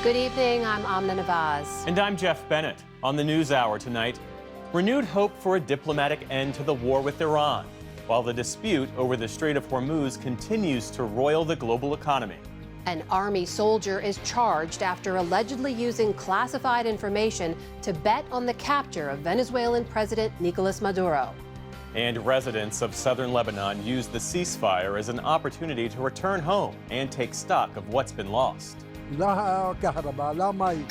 Good evening, I'm Amna Nawaz. And I'm Jeff Bennett. On the NewsHour tonight, renewed hope for a diplomatic end to the war with Iran, while the dispute over the Strait of Hormuz continues to roil the global economy. An army soldier is charged after allegedly using classified information to bet on the capture of Venezuelan President Nicolas Maduro. And residents of southern Lebanon used the ceasefire as an opportunity to return home and take stock of what's been lost.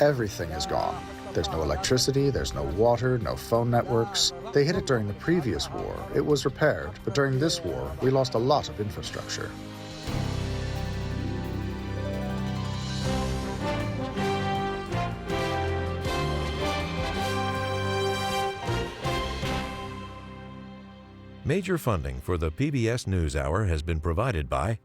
Everything is gone. There's no electricity, there's no water, no phone networks. They hit it during the previous war. It was repaired, but during this war, we lost a lot of infrastructure. Major funding for the PBS News Hour has been provided by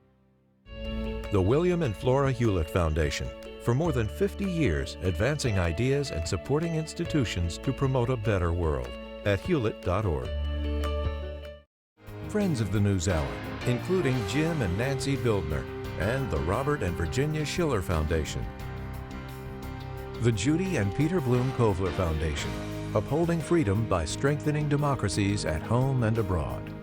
the William and Flora Hewlett Foundation, for more than 50 years advancing ideas and supporting institutions to promote a better world at hewlett.org. Friends of the News Hour, including Jim and Nancy Bildner, and the Robert and Virginia Schiller Foundation. The Judy and Peter Bloom Kovler Foundation, upholding freedom by strengthening democracies at home and abroad.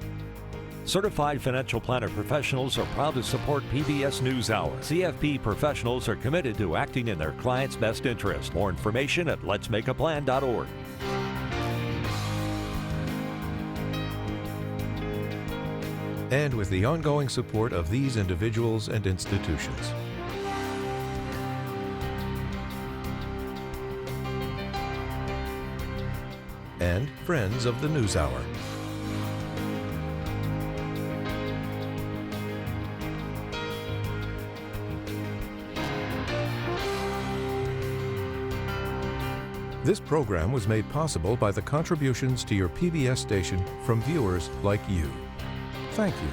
Certified financial planner professionals are proud to support PBS NewsHour. CFP professionals are committed to acting in their clients' best interest. More information at letsmakeaplan.org. And with the ongoing support of these individuals and institutions. And friends of the NewsHour. This program was made possible by the contributions to your PBS station from viewers like you. Thank you.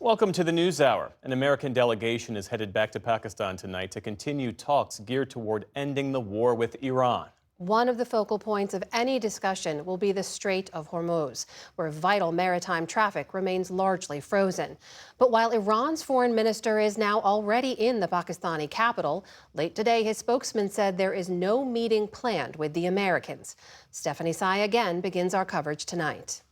Welcome to the NewsHour. An American delegation is headed back to Pakistan tonight to continue talks geared toward ending the war with Iran. One of the focal points of any discussion will be the Strait of Hormuz, where vital maritime traffic remains largely frozen. But while Iran's foreign minister is now already in the Pakistani capital, late today his spokesman said there is no meeting planned with the Americans. Stephanie Tsai again begins our coverage tonight.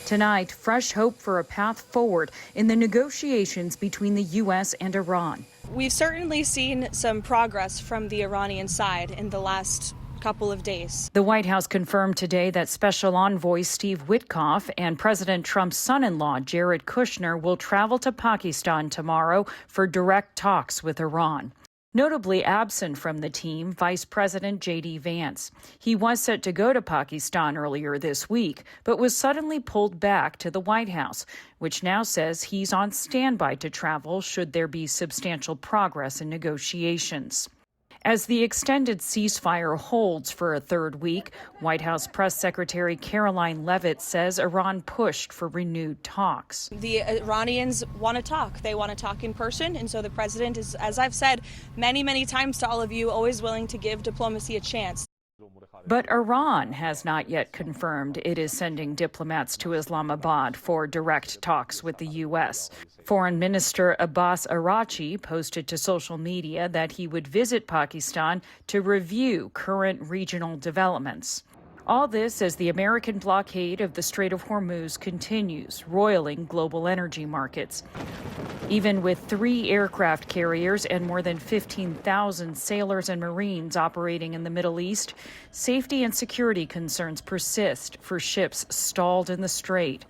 Tonight, fresh hope for a path forward in the negotiations between the U.S. and Iran. We've certainly seen some progress from the Iranian side in the last couple of days. The White House confirmed today that Special Envoy Steve Witkoff and President Trump's son-in-law Jared Kushner will travel to Pakistan tomorrow for direct talks with Iran. Notably absent from the team, Vice President J.D. Vance. He was set to go to Pakistan earlier this week, but was suddenly pulled back to the White House, which now says he's on standby to travel should there be substantial progress in negotiations. As the extended ceasefire holds for a third week, White House Press Secretary Caroline Leavitt says Iran pushed for renewed talks. The Iranians want to talk. They want to talk in person. And so the president is, as I've said many, many times to all of you, always willing to give diplomacy a chance. But Iran has not yet confirmed it is sending diplomats to Islamabad for direct talks with the U.S. Foreign Minister Abbas Araghchi posted to social media that he would visit Pakistan to review current regional developments. All this as the American blockade of the Strait of Hormuz continues, roiling global energy markets. Even with 3 aircraft carriers and more than 15,000 sailors and Marines operating in the Middle East, safety and security concerns persist for ships stalled in the strait.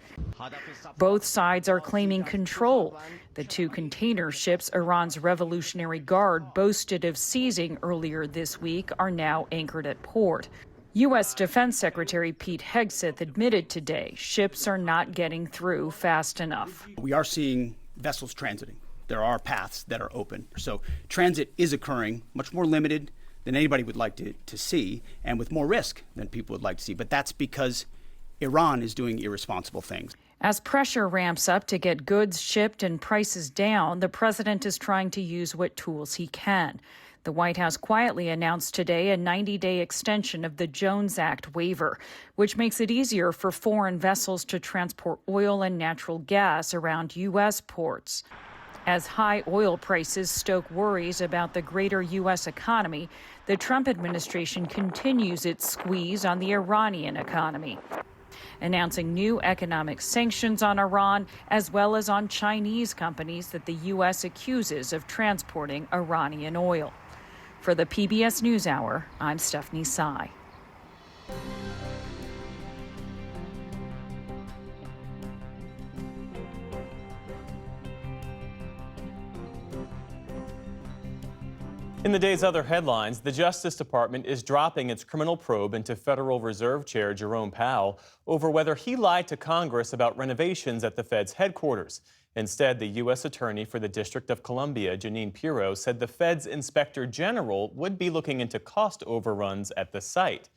Both sides are claiming control. The 2 container ships Iran's Revolutionary Guard boasted of seizing earlier this week are now anchored at port. U.S. Defense Secretary Pete Hegseth admitted today ships are not getting through fast enough. We are seeing vessels transiting. There are paths that are open. So transit is occurring, much more limited than anybody would like to see, and with more risk than people would like to see. But that's because Iran is doing irresponsible things. As pressure ramps up to get goods shipped and prices down, the president is trying to use what tools he can. The White House quietly announced today a 90-day extension of the Jones Act waiver, which makes it easier for foreign vessels to transport oil and natural gas around U.S. ports. As high oil prices stoke worries about the greater U.S. economy, the Trump administration continues its squeeze on the Iranian economy, announcing new economic sanctions on Iran as well as on Chinese companies that the U.S. accuses of transporting Iranian oil. For the PBS News Hour, I'm Stephanie Sy. In the day's other headlines, the Justice Department is dropping its criminal probe into Federal Reserve Chair Jerome Powell over whether he lied to Congress about renovations at the Fed's headquarters. Instead, the U.S. Attorney for the District of Columbia, Jeanine Pirro, said the Fed's Inspector General would be looking into cost overruns at the site.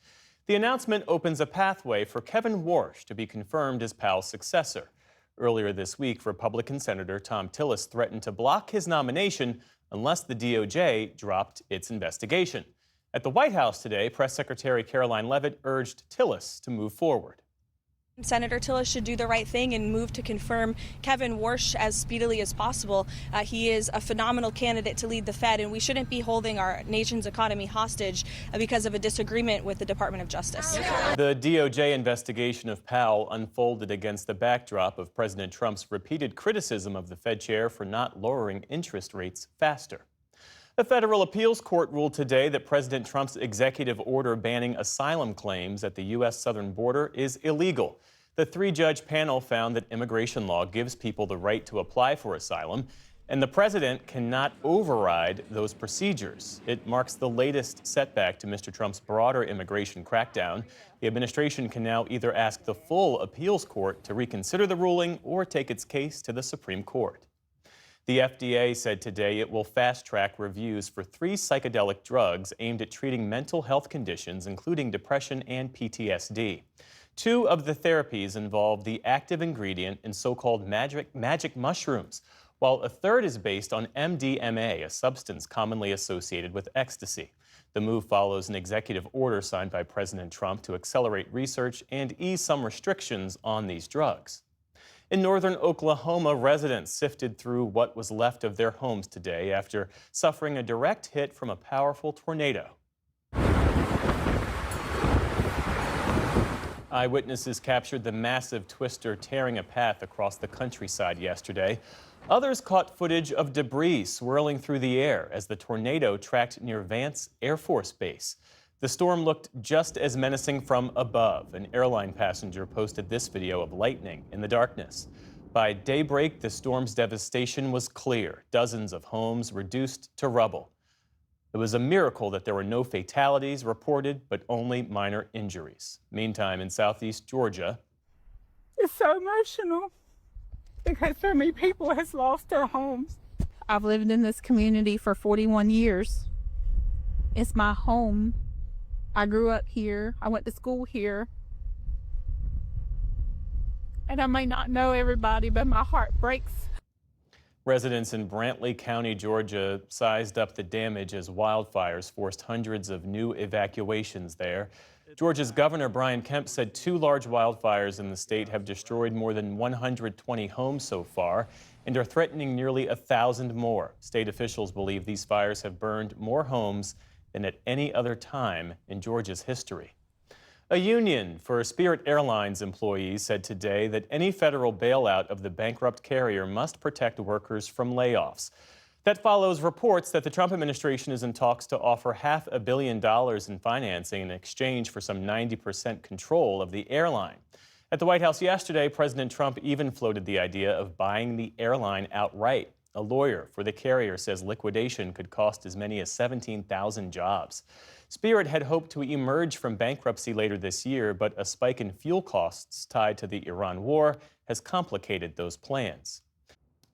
The announcement opens a pathway for Kevin Warsh to be confirmed as Powell's successor. Earlier this week, Republican Senator Thom Tillis threatened to block his nomination unless the DOJ dropped its investigation. At the White House today, Press Secretary Caroline Leavitt urged Tillis to move forward. Senator Tillis should do the right thing and move to confirm Kevin Warsh as speedily as possible. He is a phenomenal candidate to lead the Fed, and we shouldn't be holding our nation's economy hostage because of a disagreement with the Department of Justice. The DOJ investigation of Powell unfolded against the backdrop of President Trump's repeated criticism of the Fed chair for not lowering interest rates faster. A federal appeals court ruled today that President Trump's executive order banning asylum claims at the U.S. southern border is illegal. The three-judge panel found that immigration law gives people the right to apply for asylum, and the president cannot override those procedures. It marks the latest setback to Mr. Trump's broader immigration crackdown. The administration can now either ask the full appeals court to reconsider the ruling or take its case to the Supreme Court. The FDA said today it will fast-track reviews for 3 psychedelic drugs aimed at treating mental health conditions, including depression and PTSD. 2 of the therapies involve the active ingredient in so-called magic mushrooms, while a third is based on MDMA, a substance commonly associated with ecstasy. The move follows an executive order signed by President Trump to accelerate research and ease some restrictions on these drugs. In northern Oklahoma, residents sifted through what was left of their homes today after suffering a direct hit from a powerful tornado. Eyewitnesses captured the massive twister tearing a path across the countryside yesterday. Others caught footage of debris swirling through the air as the tornado tracked near Vance Air Force Base. The storm looked just as menacing from above. An airline passenger posted this video of lightning in the darkness. By daybreak, the storm's devastation was clear. Dozens of homes reduced to rubble. It was a miracle that there were no fatalities reported, but only minor injuries. Meantime, in southeast Georgia, it's so emotional because so many people has lost their homes. I've lived in this community for 41 years. It's my home. I grew up here. I went to school here. And I may not know everybody, but my heart breaks. Residents in Brantley County, Georgia, sized up the damage as wildfires forced hundreds of new evacuations there. Georgia's Governor Brian Kemp said 2 large wildfires in the state have destroyed more than 120 homes so far and are threatening nearly 1,000 more. State officials believe these fires have burned more homes than at any other time in Georgia's history. A union for Spirit Airlines employees said today that any federal bailout of the bankrupt carrier must protect workers from layoffs. That follows reports that the Trump administration is in talks to offer $500 million in financing in exchange for some 90% control of the airline. At the White House yesterday, President Trump even floated the idea of buying the airline outright. A lawyer for the carrier says liquidation could cost as many as 17,000 jobs. Spirit had hoped to emerge from bankruptcy later this year, but a spike in fuel costs tied to the Iran war has complicated those plans.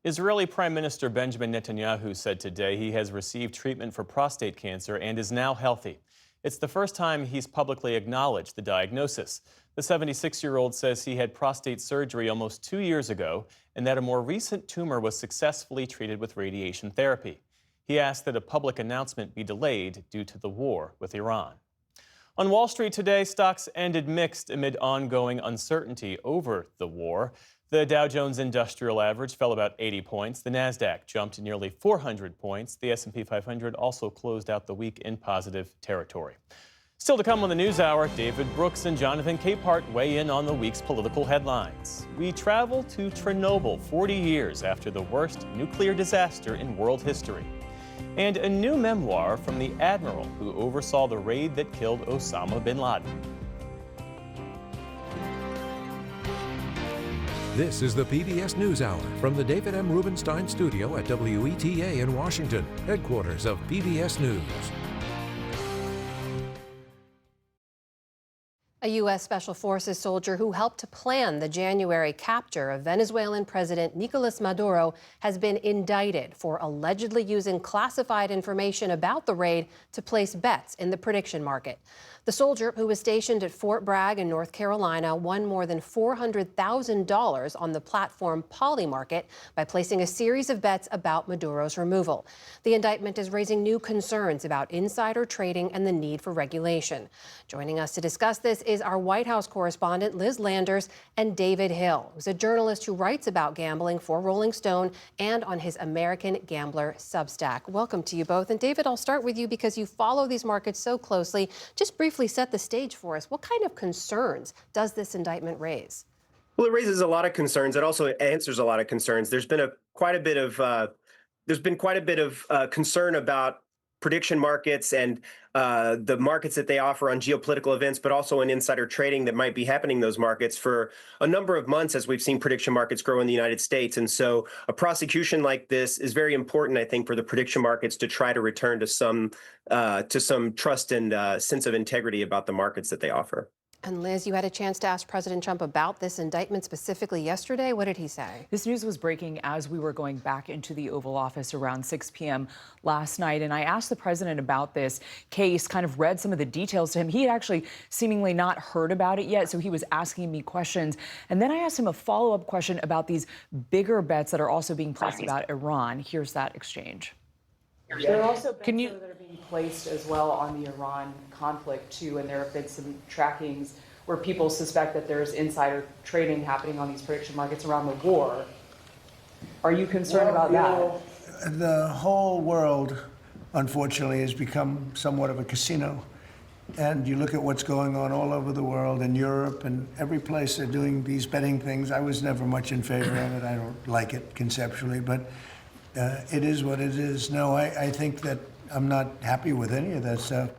Israeli Prime Minister Benjamin Netanyahu said today he has received treatment for prostate cancer and is now healthy. It's the first time he's publicly acknowledged the diagnosis. The 76-year-old says he had prostate surgery almost 2 years ago and that a more recent tumor was successfully treated with radiation therapy. He asked that a public announcement be delayed due to the war with Iran. On Wall Street today, stocks ended mixed amid ongoing uncertainty over the war. The Dow Jones Industrial Average fell about 80 points. The Nasdaq jumped nearly 400 points. The S&P 500 also closed out the week in positive territory. Still to come on the NewsHour, David Brooks and Jonathan Capehart weigh in on the week's political headlines. We travel to Chornobyl 40 years after the worst nuclear disaster in world history. And a new memoir from the admiral who oversaw the raid that killed Osama bin Laden. This is the PBS News Hour from the David M. Rubenstein studio at WETA in Washington, headquarters of PBS News. A U.S. Special Forces soldier who helped to plan the January capture of Venezuelan President Nicolas Maduro has been indicted for allegedly using classified information about the raid to place bets in the prediction market. The soldier, who was stationed at Fort Bragg in North Carolina, won more than $400,000 on the platform Polymarket by placing a series of bets about Maduro's removal. The indictment is raising new concerns about insider trading and the need for regulation. Joining us to discuss this is our White House correspondent Liz Landers and David Hill, who's a journalist who writes about gambling for Rolling Stone and on his American Gambler Substack. Welcome to you both. And David, I'll start with you because you follow these markets so closely. Just briefly set the stage for us. What kind of concerns does this indictment raise? Well, it raises a lot of concerns. It also answers a lot of concerns. There's been quite a bit of concern about prediction markets and the markets that they offer on geopolitical events, but also in insider trading that might be happening in those markets for a number of months as we've seen prediction markets grow in the United States. And so a prosecution like this is very important, I think, for the prediction markets to try to return to some trust and sense of integrity about the markets that they offer. And Liz, you had a chance to ask President Trump about this indictment specifically yesterday. What did he say? This news was breaking as we were going back into the Oval Office around 6 p.m. last night. And I asked the president about this case, kind of read some of the details to him. He had actually seemingly not heard about it yet, so he was asking me questions. And then I asked him a follow-up question about these bigger bets that are also being placed about Iran. Here's that exchange. There are also bets that are being placed as well on the Iran conflict, too, and there have been some trackings where people suspect that there's insider trading happening on these prediction markets around the war. Are you concerned about that? The whole world, unfortunately, has become somewhat of a casino. And you look at what's going on all over the world, in Europe and every place they're doing these betting things. I was never much in favor of it. I don't like it conceptually, but it is what it is. No, I think that I'm not happy with any of that stuff.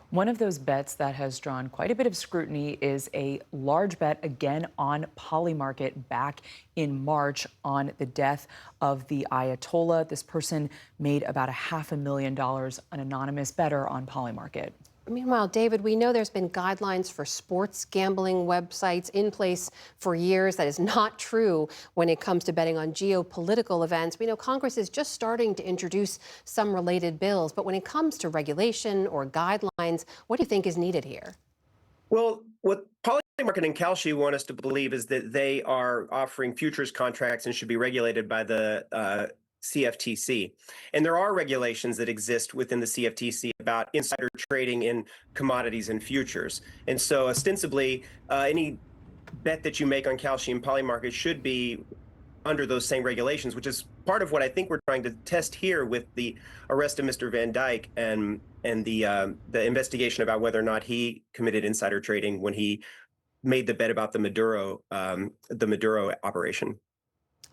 One of those bets that has drawn quite a bit of scrutiny is a large bet again on Polymarket back in March on the death of the Ayatollah. This person made about $500,000, an anonymous bettor on Polymarket. Meanwhile, David, we know there's been guidelines for sports gambling websites in place for years. That is not true when it comes to betting on geopolitical events. We know Congress is just starting to introduce some related bills. But when it comes to regulation or guidelines, what do you think is needed here? Well, what Polymarket and Kalshi want us to believe is that they are offering futures contracts and should be regulated by the CFTC. And there are regulations that exist within the CFTC about insider trading in commodities and futures. And so ostensibly, any bet that you make on Kalshi and Polymarket should be under those same regulations, which is part of what I think we're trying to test here with the arrest of Mr. Van Dyke and the investigation about whether or not he committed insider trading when he made the bet about the Maduro operation.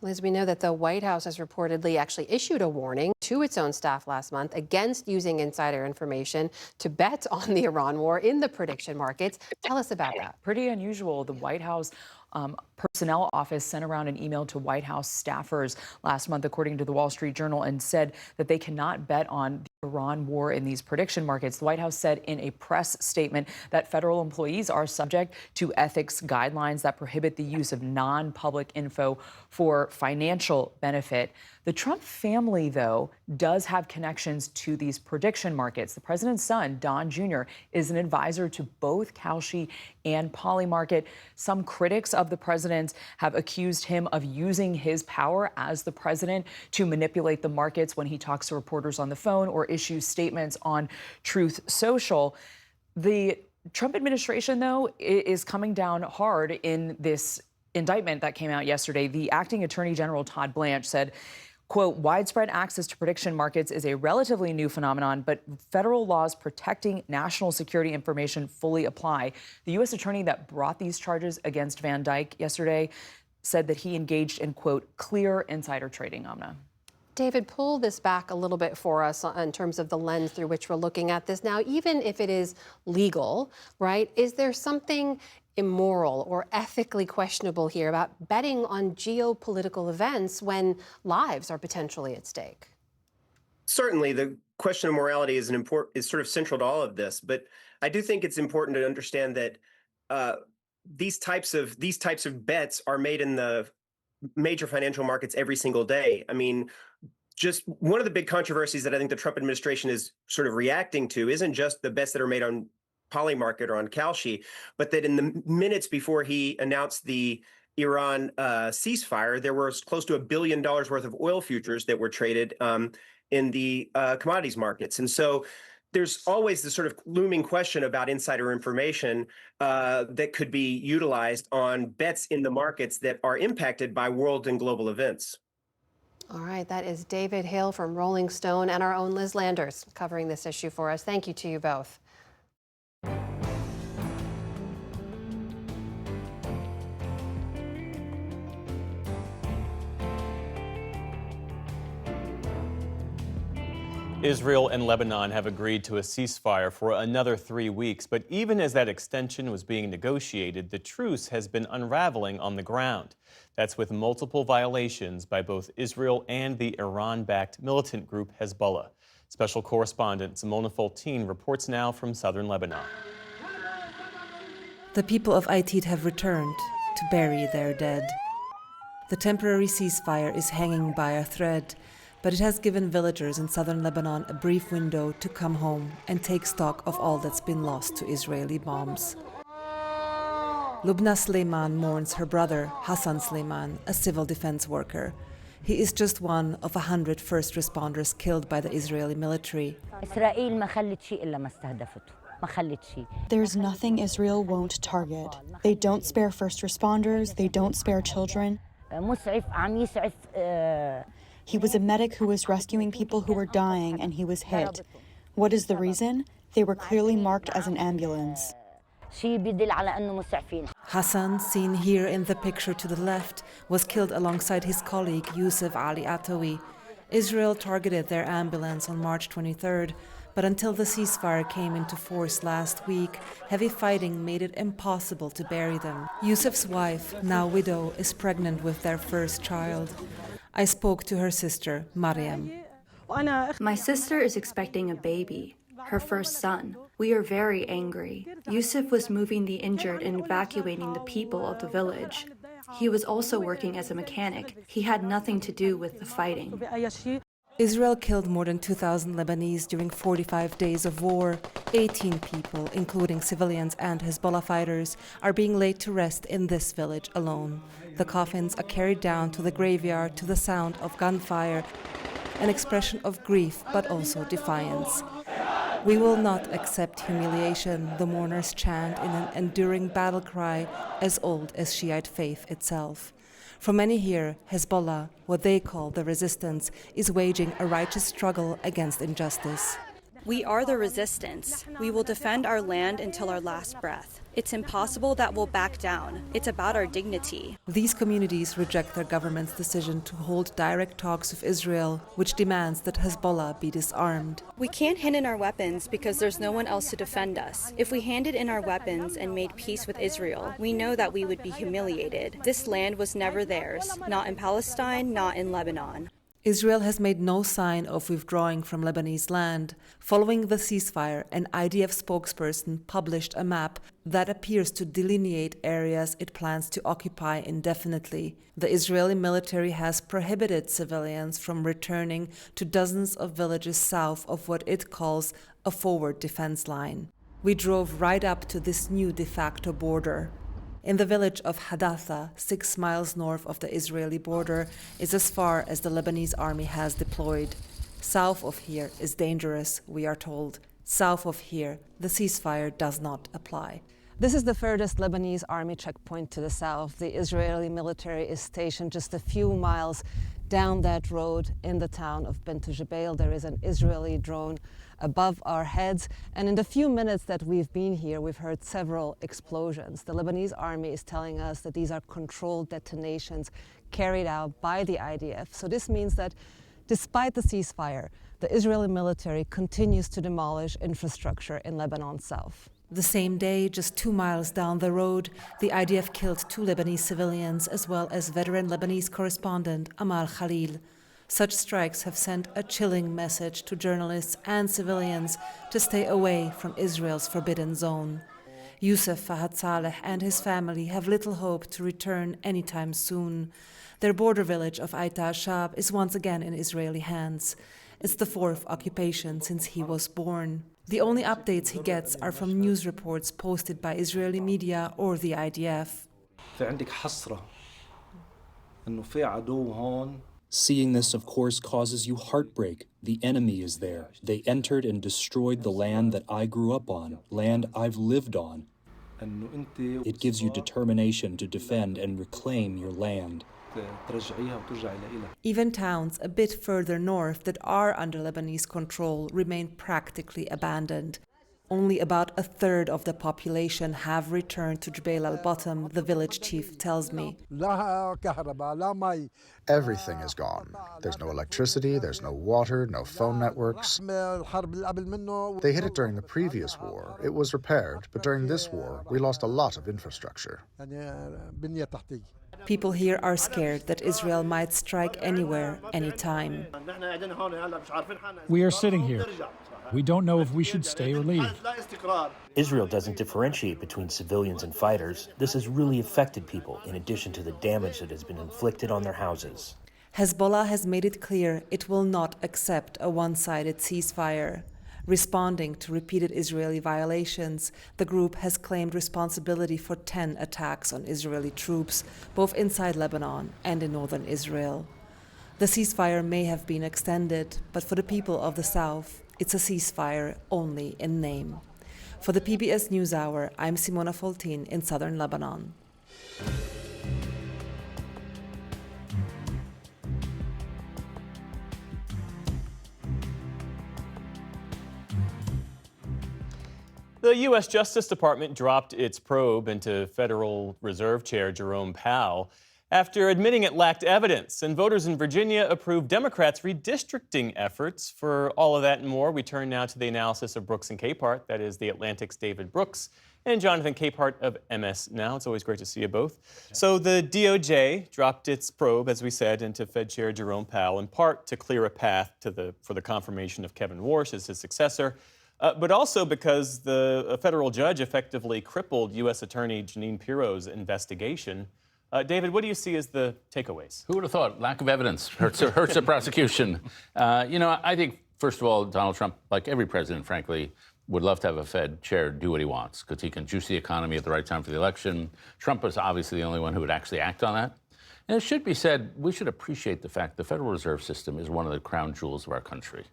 Liz, we know that the White House has reportedly actually issued a warning to its own staff last month against using insider information to bet on the Iran war in the prediction markets. Tell us about that. Pretty unusual. The White House personnel office sent around an email to White House staffers last month, according to the Wall Street Journal, and said that they cannot bet on the Iran war in these prediction markets. The White House said in a press statement that federal employees are subject to ethics guidelines that prohibit the use of non-public info for financial benefit. The Trump family, though, does have connections to these prediction markets. The president's son, Don Jr., is an advisor to both Kalshi and Polymarket. Some critics of the president have accused him of using his power as the president to manipulate the markets when he talks to reporters on the phone or issues statements on Truth Social. The Trump administration, though, is coming down hard in this indictment that came out yesterday. The acting attorney general, Todd Blanche, said, quote, widespread access to prediction markets is a relatively new phenomenon, but federal laws protecting national security information fully apply. The U.S. attorney that brought these charges against Van Dyke yesterday said that he engaged in, quote, clear insider trading, Amna. David, pull this back a little bit for us in terms of the lens through which we're looking at this now. Even if it is legal, right, is there something immoral or ethically questionable here about betting on geopolitical events when lives are potentially at stake? Certainly, the question of morality is sort of central to all of this. But I do think it's important to understand that these types of bets are made in the major financial markets every single day. I mean, just one of the big controversies that I think the Trump administration is sort of reacting to isn't just the bets that are made on Polymarket or on Kalshi, but that in the minutes before he announced the Iran ceasefire, there was close to $1 billion worth of oil futures that were traded in the commodities markets. And so there's always this sort of looming question about insider information that could be utilized on bets in the markets that are impacted by world and global events. All right, that is David Hill from Rolling Stone and our own Liz Landers covering this issue for us. Thank you to you both. Israel and Lebanon have agreed to a ceasefire for another 3 weeks, but even as that extension was being negotiated, the truce has been unraveling on the ground. That's with multiple violations by both Israel and the Iran-backed militant group Hezbollah. Special correspondent Simona Foltine reports now from southern Lebanon. The people of Aitit have returned to bury their dead. The temporary ceasefire is hanging by a thread, but it has given villagers in southern Lebanon a brief window to come home and take stock of all that's been lost to Israeli bombs. Lubna Sleiman mourns her brother, Hassan Sleiman, a civil defense worker. He is just one of 100 first responders killed by the Israeli military. There's nothing Israel won't target. They don't spare first responders, they don't spare children. He was a medic who was rescuing people who were dying and he was hit. What is the reason? They were clearly marked as an ambulance. Hassan, seen here in the picture to the left, was killed alongside his colleague Youssef Ali Atawi. Israel targeted their ambulance on March 23rd, but until the ceasefire came into force last week, heavy fighting made it impossible to bury them. Youssef's wife, now widow, is pregnant with their first child. I spoke to her sister, Mariam. My sister is expecting a baby, her first son. We are very angry. Yusuf was moving the injured and evacuating the people of the village. He was also working as a mechanic. He had nothing to do with the fighting. Israel killed more than 2,000 Lebanese during 45 days of war. 18 people, including civilians and Hezbollah fighters, are being laid to rest in this village alone. The coffins are carried down to the graveyard to the sound of gunfire, an expression of grief but also defiance. We will not accept humiliation, the mourners chant in an enduring battle cry as old as Shiite faith itself. For many here, Hezbollah, what they call the resistance, is waging a righteous struggle against injustice. We are the resistance. We will defend our land until our last breath. It's impossible that we'll back down. It's about our dignity. These communities reject their government's decision to hold direct talks with Israel, which demands that Hezbollah be disarmed. We can't hand in our weapons because there's no one else to defend us. If we handed in our weapons and made peace with Israel, we know that we would be humiliated. This land was never theirs, not in Palestine, not in Lebanon. Israel has made no sign of withdrawing from Lebanese land. Following the ceasefire, an IDF spokesperson published a map that appears to delineate areas it plans to occupy indefinitely. The Israeli military has prohibited civilians from returning to dozens of villages south of what it calls a forward defense line. We drove right up to this new de facto border. In the village of Hadatha, 6 miles north of the Israeli border, is as far as the Lebanese army has deployed. South of here is dangerous, we are told. South of here, the ceasefire does not apply. This is the furthest Lebanese army checkpoint to the south. The Israeli military is stationed just a few miles down that road in the town of Bint Jbeil. There is an Israeli drone above our heads. And in the few minutes that we've been here, we've heard several explosions. The Lebanese army is telling us that these are controlled detonations carried out by the IDF. So this means that despite the ceasefire, the Israeli military continues to demolish infrastructure in Lebanon's south. The same day, just 2 miles down the road, the IDF killed 2 Lebanese civilians, as well as veteran Lebanese correspondent Amal Khalil. Such strikes have sent a chilling message to journalists and civilians to stay away from Israel's forbidden zone. Youssef Fahad Saleh and his family have little hope to return anytime soon. Their border village of Aita Ashab is once again in Israeli hands. It's the 4th occupation since he was born. The only updates he gets are from news reports posted by Israeli media or the IDF. Seeing this, of course, causes you heartbreak. The enemy is there. They entered and destroyed the land that I grew up on, land I've lived on. It gives you determination to defend and reclaim your land. Even towns a bit further north that are under Lebanese control remain practically abandoned. Only about 1/3 of the population have returned to Jbeil al-Bottom, the village chief tells me. Everything is gone. There's no electricity, there's no water, no phone networks. They hit it during the previous war. It was repaired, but during this war, we lost a lot of infrastructure. People here are scared that Israel might strike anywhere, anytime. We are sitting here. We don't know if we should stay or leave. Israel doesn't differentiate between civilians and fighters. This has really affected people, in addition to the damage that has been inflicted on their houses. Hezbollah has made it clear it will not accept a one-sided ceasefire. Responding to repeated Israeli violations, the group has claimed responsibility for 10 attacks on Israeli troops, both inside Lebanon and in northern Israel. The ceasefire may have been extended, but for the people of the south, it's a ceasefire only in name. For the PBS News Hour, I'm Simona Foltin in southern Lebanon. The U.S. Justice Department dropped its probe into Federal Reserve Chair Jerome Powell after admitting it lacked evidence. And voters in Virginia approved Democrats' redistricting efforts. For all of that and more, we turn now to the analysis of Brooks and Capehart. That is The Atlantic's David Brooks and Jonathan Capehart of MS Now. It's always great to see you both. So the DOJ dropped its probe, as we said, into Fed Chair Jerome Powell, in part to clear a path for the confirmation of Kevin Warsh as his successor. But also because a federal judge effectively crippled U.S. Attorney Jeanine Pirro's investigation. David, what do you see as the takeaways? Who would have thought? Lack of evidence hurts the prosecution. I think, first of all, Donald Trump, like every president, frankly, would love to have a Fed chair do what he wants because he can juice the economy at the right time for the election. Trump is obviously the only one who would actually act on that. And it should be said, we should appreciate the fact the Federal Reserve System is one of the crown jewels of our country.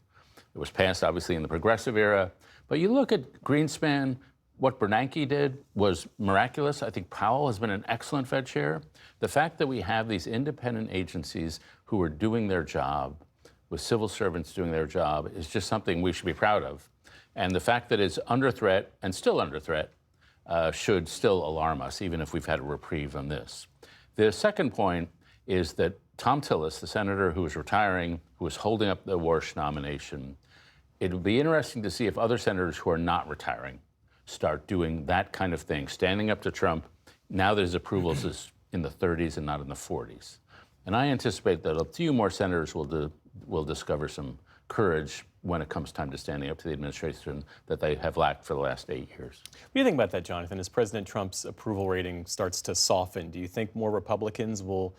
It was passed, obviously, in the progressive era. But you look at Greenspan, what Bernanke did was miraculous. I think Powell has been an excellent Fed chair. The fact that we have these independent agencies who are doing their job, with civil servants doing their job, is just something we should be proud of. And the fact that it's under threat, and still under threat, should still alarm us, even if we've had a reprieve on this. The second point is that Tom Tillis, the senator who is retiring, who is holding up the Warsh nomination, it would be interesting to see if other senators who are not retiring start doing that kind of thing, standing up to Trump, now that his approval is in the 30s and not in the 40s. And I anticipate that a few more senators will discover some courage when it comes time to standing up to the administration that they have lacked for the last 8 years. What do you think about that, Jonathan? As President Trump's approval rating starts to soften, do you think more Republicans will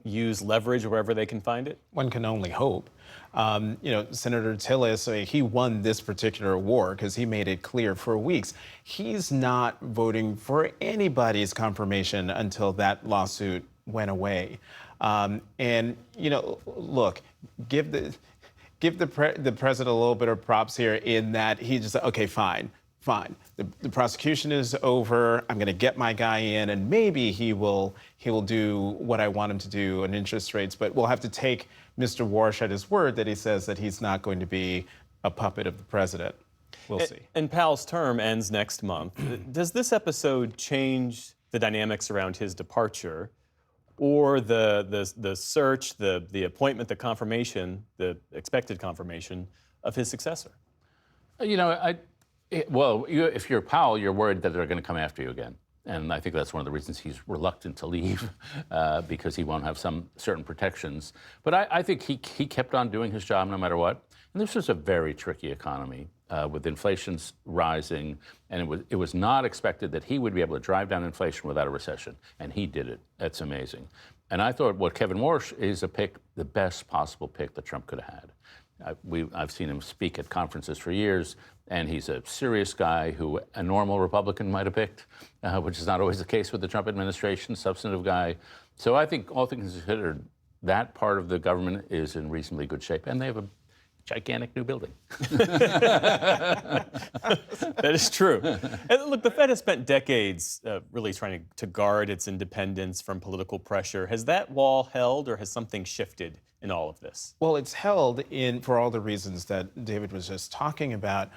use leverage wherever they can find it? One can only hope. Senator Tillis, he won this particular war because he made it clear for weeks he's not voting for anybody's confirmation until that lawsuit went away. Look, give the president a little bit of props here in that he just said, okay, fine. The prosecution is over. I'm going to get my guy in, and maybe he will do what I want him to do on interest rates. But we'll have to take Mr. Warsh at his word that he says that he's not going to be a puppet of the president. We'll see. And Powell's term ends next month. Does this episode change the dynamics around his departure, or the search, the appointment, the confirmation, the expected confirmation of his successor? You know, if you're Powell, you're worried that they're going to come after you again. And I think that's one of the reasons he's reluctant to leave, because he won't have some certain protections. But I think he kept on doing his job no matter what. And this was a very tricky economy with inflation rising. And it was not expected that he would be able to drive down inflation without a recession. And he did it. That's amazing. And I thought Kevin Warsh is the best possible pick that Trump could have had. I've seen him speak at conferences for years, and he's a serious guy who a normal Republican might have picked, which is not always the case with the Trump administration, substantive guy. So I think, all things considered, that part of the government is in reasonably good shape, and they have a gigantic new building. That is true. And look, the Fed has spent decades really trying to guard its independence from political pressure. Has that wall held, or has something shifted in all of this? Well, it's held for all the reasons that David was just talking about,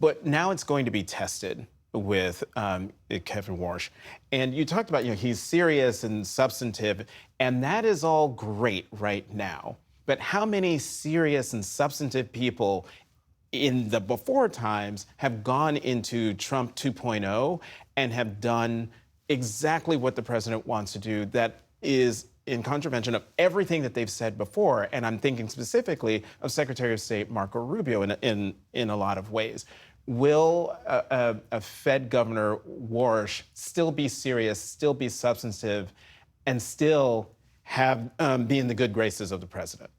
but now it's going to be tested with Kevin Warsh. And you talked about, he's serious and substantive, and that is all great right now. But how many serious and substantive people in the before times have gone into Trump 2.0 and have done exactly what the president wants to do that is in contravention of everything that they've said before? And I'm thinking specifically of Secretary of State Marco Rubio in a lot of ways. Will a Fed Governor Warsh still be serious, still be substantive, and still be in the good graces of the president?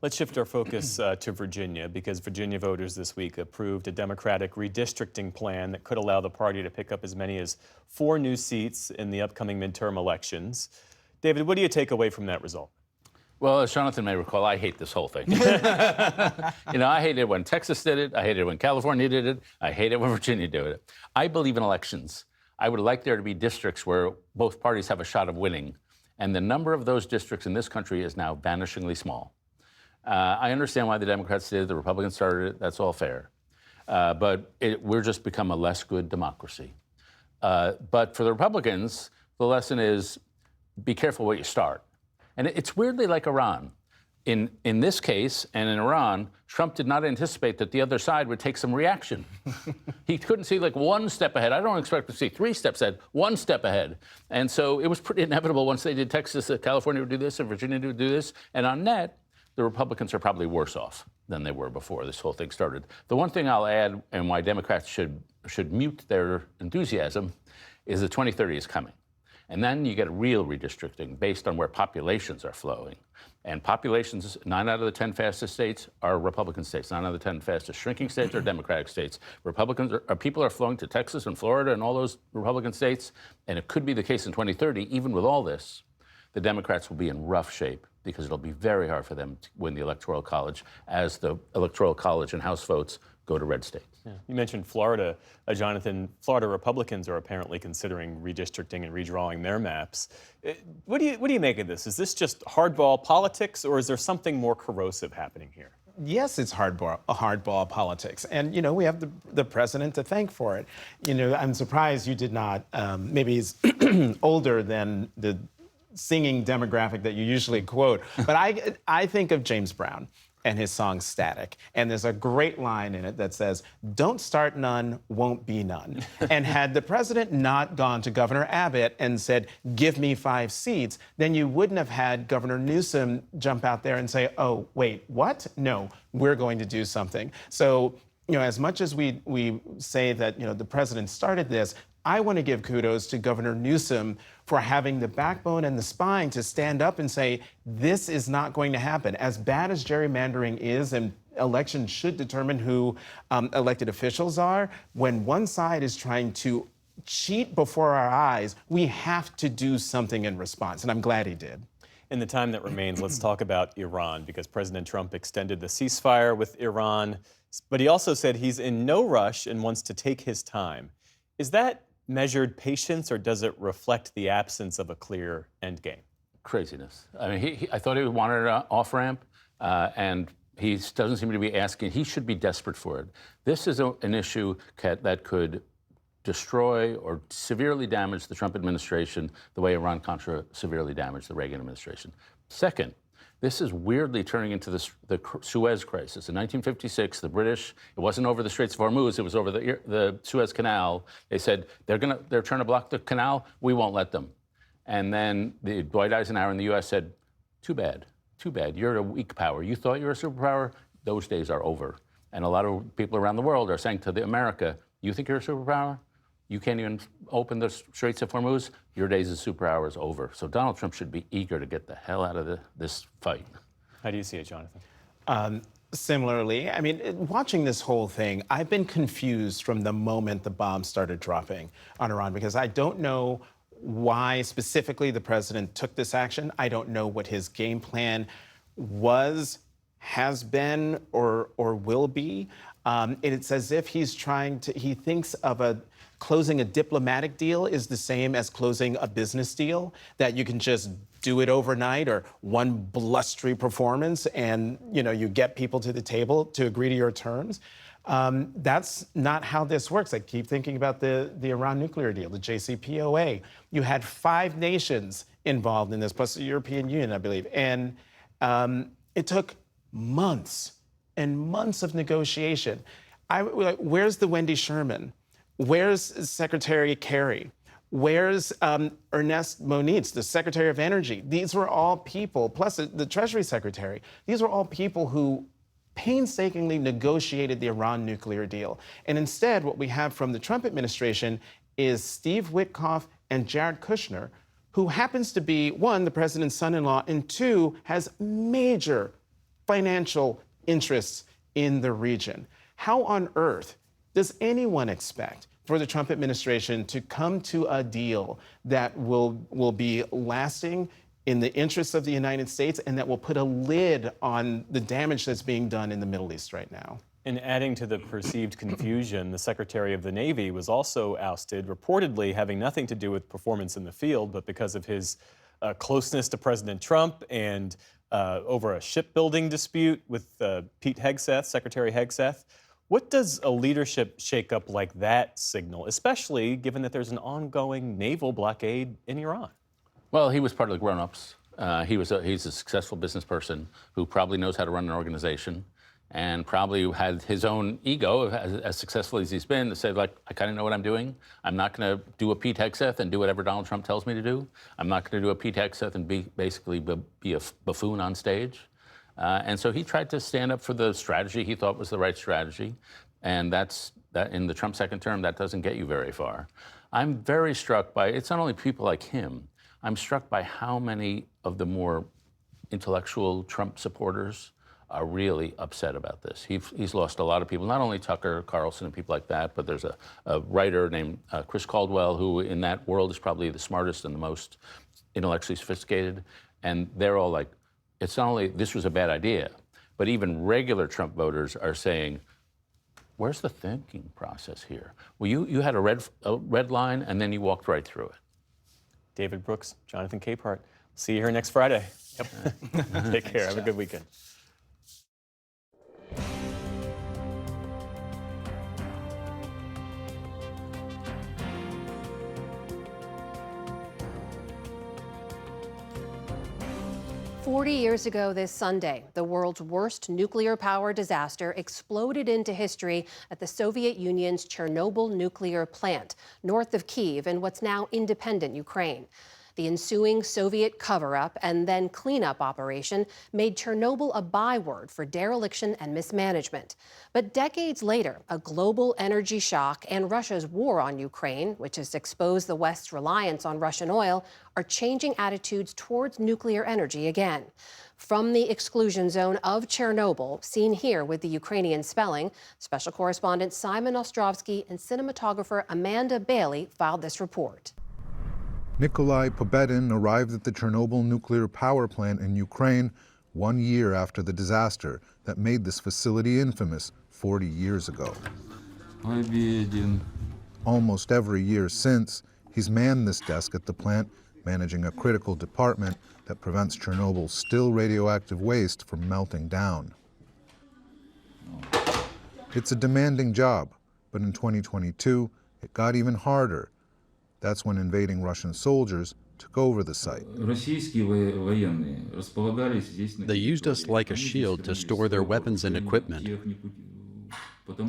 Let's shift our focus to Virginia, because Virginia voters this week approved a Democratic redistricting plan that could allow the party to pick up as many as 4 new seats in the upcoming midterm elections. David, what do you take away from that result? Well, as Jonathan may recall, I hate this whole thing. I hated it when Texas did it. I hated it when California did it. I hate it when Virginia did it. I believe in elections. I would like there to be districts where both parties have a shot of winning. And the number of those districts in this country is now vanishingly small. I understand why the Democrats did it, the Republicans started it, that's all fair. But we're just become a less good democracy. But for the Republicans, the lesson is be careful what you start. And it's weirdly like Iran. In this case, and in Iran, Trump did not anticipate that the other side would take some reaction. He couldn't see like one step ahead. I don't expect to see 3 steps ahead, 1 step ahead. And so it was pretty inevitable once they did Texas that California would do this and Virginia would do this. And on net, the Republicans are probably worse off than they were before this whole thing started. The one thing I'll add, and why Democrats should mute their enthusiasm, is that 2030 is coming. And then you get a real redistricting based on where populations are flowing. And populations, 9 out of the 10 fastest states are Republican states. 9 out of the 10 fastest shrinking states are Democratic states. People are flowing to Texas and Florida and all those Republican states. And it could be the case in 2030, even with all this, the Democrats will be in rough shape, because it'll be very hard for them to win the Electoral College as the Electoral College and House votes go to red states. Yeah. You mentioned Florida, Jonathan. Florida Republicans are apparently considering redistricting and redrawing their maps. What do you make of this? Is this just hardball politics, or is there something more corrosive happening here? Yes, it's hardball politics. And, we have the president to thank for it. I'm surprised you did not, maybe he's older than the singing demographic that you usually quote. But I think of James Brown and his song Static. And there's a great line in it that says, "Don't start none, won't be none." And had the president not gone to Governor Abbott and said, "Give me 5 seats," then you wouldn't have had Governor Newsom jump out there and say, "Oh, wait, what? No, we're going to do something." So, as much as we say that, the president started this, I want to give kudos to Governor Newsom for having the backbone and the spine to stand up and say, this is not going to happen. As bad as gerrymandering is, and elections should determine who elected officials are, when one side is trying to cheat before our eyes, we have to do something in response. And I'm glad he did. In the time that remains, let's talk about Iran, because President Trump extended the ceasefire with Iran, but he also said he's in no rush and wants to take his time. Is that measured patience, or does it reflect the absence of a clear endgame? Craziness. I mean, I thought he wanted an off-ramp, and he doesn't seem to be asking. He should be desperate for it. This is an issue that could destroy or severely damage the Trump administration the way Iran-Contra severely damaged the Reagan administration. Second, this is weirdly turning into the Suez crisis. In 1956, the British, it wasn't over the Straits of Hormuz, it was over the Suez Canal. They said, they're trying to block the canal, we won't let them. And then Dwight Eisenhower in the U.S. said, too bad, you're a weak power. You thought you were a superpower? Those days are over. And a lot of people around the world are saying to America, you think you're a superpower? You can't even open the Straits of Hormuz? Your days as superpower is over. So Donald Trump should be eager to get the hell out of this fight. How do you see it, Jonathan? Similarly, I mean, watching this whole thing, I've been confused from the moment the bombs started dropping on Iran, because I don't know why specifically the president took this action. I don't know what his game plan was, has been, or will be. It's as if he thinks of closing a diplomatic deal is the same as closing a business deal, that you can just do it overnight or one blustery performance and you get people to the table to agree to your terms. That's not how this works. I keep thinking about the Iran nuclear deal, the JCPOA. You had 5 nations involved in this, plus the European Union, I believe. And it took months and months of negotiation. Where's the Wendy Sherman? Where's Secretary Kerry? Where's Ernest Moniz, the Secretary of Energy? These were all people, plus the Treasury Secretary. These were all people who painstakingly negotiated the Iran nuclear deal. And instead, what we have from the Trump administration is Steve Witkoff and Jared Kushner, who happens to be, 1, the president's son-in-law, and 2, has major financial interests in the region. How on earth does anyone expect for the Trump administration to come to a deal that will be lasting in the interests of the United States and that will put a lid on the damage that's being done in the Middle East right now? And adding to the perceived confusion, the Secretary of the Navy was also ousted, reportedly having nothing to do with performance in the field, but because of his closeness to President Trump and over a shipbuilding dispute with Pete Hegseth, Secretary Hegseth. What does a leadership shakeup like that signal, especially given that there's an ongoing naval blockade in Iran? Well, he was part of the grown-ups. He's a successful business person who probably knows how to run an organization and probably had his own ego, as successful as he's been, to say, like, I kind of know what I'm doing. I'm not going to do a Pete Hegseth and do whatever Donald Trump tells me to do. I'm not going to do a Pete Hegseth and basically be a buffoon on stage. And so he tried to stand up for the strategy he thought was the right strategy. And that in the Trump second term, that doesn't get you very far. I'm very struck by, it's not only people like him, I'm struck by how many of the more intellectual Trump supporters are really upset about this. He's lost a lot of people, not only Tucker Carlson and people like that, but there's a writer named Chris Caldwell, who in that world is probably the smartest and the most intellectually sophisticated. And they're all like, it's not only this was a bad idea, but even regular Trump voters are saying, where's the thinking process here? Well, you had a red line, and then you walked right through it. David Brooks, Jonathan Capehart. See you here next Friday. Yep. Take care. Have a good weekend. "40 years ago this Sunday, the world's worst nuclear power disaster exploded into history at the Soviet Union's Chornobyl nuclear plant, north of Kyiv in what's now independent Ukraine. The ensuing Soviet cover-up and then cleanup operation made Chernobyl a byword for dereliction and mismanagement. But decades later, a global energy shock and Russia's war on Ukraine, which has exposed the West's reliance on Russian oil, are changing attitudes towards nuclear energy again. From the exclusion zone of Chernobyl, seen here with the Ukrainian spelling, special correspondent Simon Ostrovsky and cinematographer Amanda Bailey filed this report. Nikolai Pobedin arrived at the Chernobyl nuclear power plant in Ukraine 1 year after the disaster that made this facility infamous 40 years ago. Almost every year since, he's manned this desk at the plant, managing a critical department that prevents Chernobyl's still radioactive waste from melting down. It's a demanding job, but in 2022, it got even harder. That's when invading Russian soldiers took over the site. They used us like a shield to store their weapons and equipment.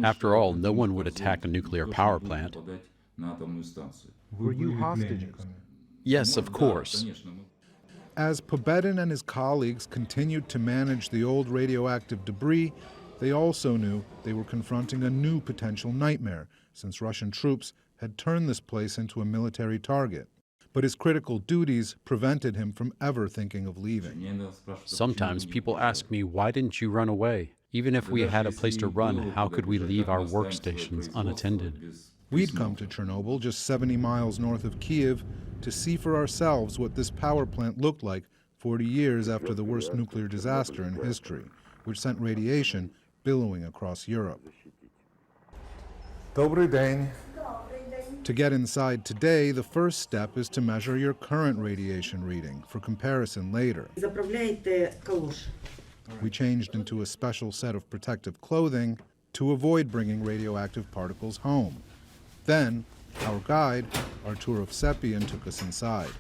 After all, no one would attack a nuclear power plant. Were you hostages? Yes, of course. As Pobedin and his colleagues continued to manage the old radioactive debris, they also knew they were confronting a new potential nightmare, since Russian troops had turned this place into a military target. But his critical duties prevented him from ever thinking of leaving. Sometimes people ask me, why didn't you run away? Even if we had a place to run, how could we leave our workstations unattended? We'd come to Chernobyl, just 70 miles north of Kiev, to see for ourselves what this power plant looked like 40 years after the worst nuclear disaster in history, which sent radiation billowing across Europe. Dobry deň. To get inside today, the first step is to measure your current radiation reading for comparison later. We changed into a special set of protective clothing to avoid bringing radioactive particles home. Then, our guide, Artur Ovsepian, took us inside.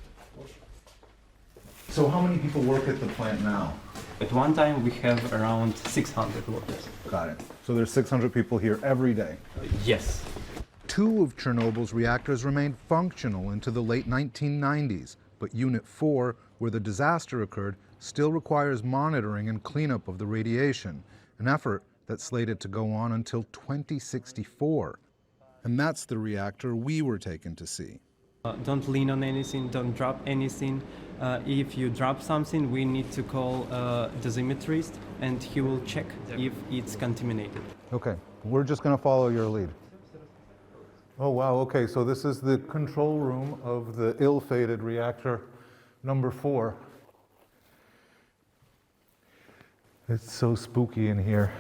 So how many people work at the plant now? At one time, we have around 600 workers. Got it. So there's 600 people here every day? Yes. 2 of Chernobyl's reactors remained functional into the late 1990s, but Unit 4, where the disaster occurred, still requires monitoring and cleanup of the radiation, an effort that's slated to go on until 2064. And that's the reactor we were taken to see. Don't lean on anything, don't drop anything. If you drop something, we need to call a dosimetrist, and he will check if it's contaminated. Okay, we're just going to follow your lead. Oh, wow, okay, so this is the control room of the ill-fated reactor number 4. It's so spooky in here.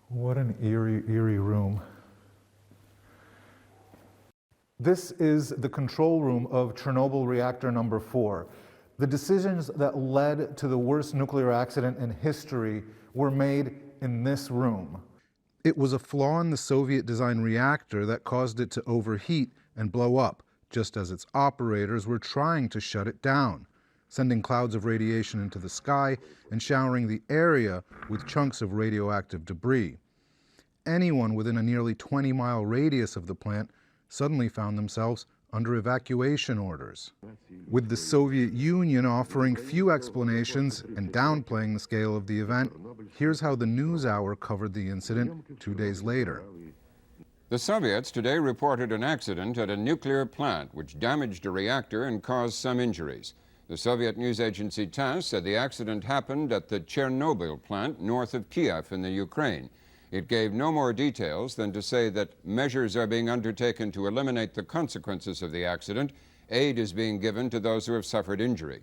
What an eerie, eerie room. This is the control room of Chernobyl reactor number 4. The decisions that led to the worst nuclear accident in history were made in this room. It was a flaw in the Soviet-designed reactor that caused it to overheat and blow up, just as its operators were trying to shut it down, sending clouds of radiation into the sky and showering the area with chunks of radioactive debris. Anyone within a nearly 20-mile radius of the plant suddenly found themselves under evacuation orders. With the Soviet Union offering few explanations and downplaying the scale of the event, here's how the NewsHour covered the incident 2 days later. The Soviets today reported an accident at a nuclear plant which damaged a reactor and caused some injuries. The Soviet news agency TASS said the accident happened at the Chornobyl plant north of Kiev in the Ukraine. It gave no more details than to say that measures are being undertaken to eliminate the consequences of the accident. Aid is being given to those who have suffered injury.